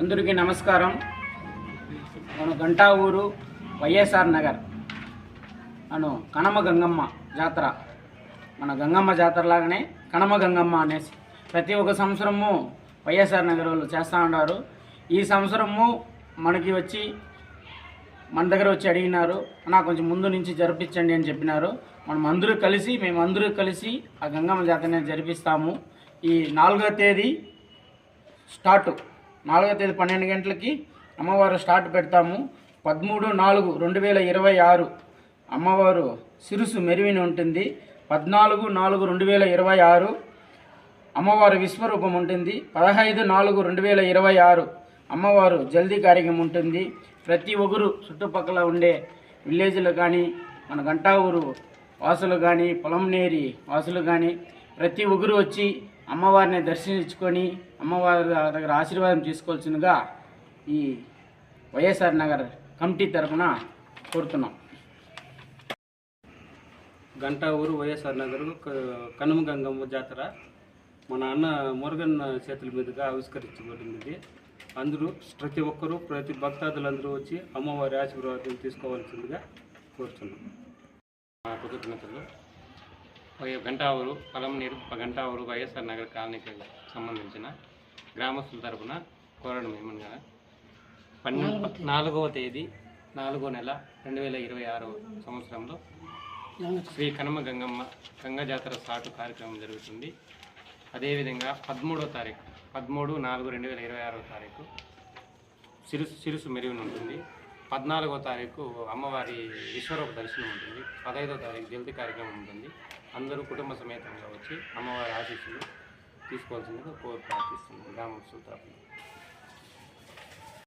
అందరికీ నమస్కారం. మన గంటా ఊరు వైఎస్ఆర్ నగర్ అను కనమ గంగమ్మ జాతర, మన గంగమ్మ జాతర లాగానే కనమ గంగమ్మ అనేసి ప్రతి ఒక్క సంవత్సరము వైఎస్ఆర్ నగర్ వాళ్ళు చేస్తూ ఉంటారు. ఈ సంవత్సరము మనకి వచ్చి మన దగ్గర వచ్చి అడిగినారు, నాకు కొంచెం ముందు నుంచి జరిపించండి అని చెప్పినారు. మేమందరూ కలిసి ఆ గంగమ్మ జాతరని జరిపిస్తాము. ఈ 4వ తేదీ స్టార్ట్, 4వ తేదీ 12 గంటలకి అమ్మవారు స్టార్ట్ పెడతాము. 13/4/2026 అమ్మవారు సిరుసు మెరువిని ఉంటుంది. 14/4/2026 అమ్మవారు విశ్వరూపం ఉంటుంది. 15/4/2026 అమ్మవారు జల్దీ కార్యక్రమం ఉంటుంది. ప్రతి ఒక్కరు చుట్టుపక్కల ఉండే విలేజ్లు కానీ, మన గంటా ఊరు వాసులు కానీ, పొలంనేరి వాసులు కానీ ప్రతి ఒక్కరు వచ్చి అమ్మవారిని దర్శించుకొని అమ్మవారి దగ్గర ఆశీర్వాదం తీసుకోవాల్సిందిగా ఈ వైఎస్ఆర్ నగర్ కమిటీ తరఫున కోరుతున్నాం. గంటా ఊరు వైఎస్ఆర్ నగర్ కనుమ గంగమ్మ జాతర మన అన్న మురుగన్ చేతుల మీదుగా ఆవిష్కరించబడింది. అందరూ ప్రతి భక్తాదులందరూ వచ్చి అమ్మవారి ఆశీర్వాదం తీసుకోవాల్సిందిగా కోరుతున్నాం. కృతజ్ఞతలు. గంటా ఊరు పొలంనేరు గంటా ఊరు వైఎస్ఆర్ నగర్ కాలనీకి సంబంధించిన గ్రామస్తుల తరఫున కోరడం ఏమనగా 4వ తేదీ 4వ నెల 2026 సంవత్సరంలో శ్రీ కనమ గంగమ్మ గంగా జాతర సాటు కార్యక్రమం జరుగుతుంది. అదేవిధంగా 13వ తారీఖు 13/4/2026 తారీఖు సిరుసు మెరుగుని ఉంటుంది. 14వ తారీఖు అమ్మవారి విశ్వరూప దర్శనం ఉంటుంది. 15వ తారీఖు జల్దీ కార్యక్రమం ఉంటుంది. అందరూ కుటుంబ సమేతంగా వచ్చి అమ్మవారి ఆశీస్సులు తీసుకోవాల్సిందిగా ప్రార్థిస్తున్నాం గ్రామస్తుల తరఫున.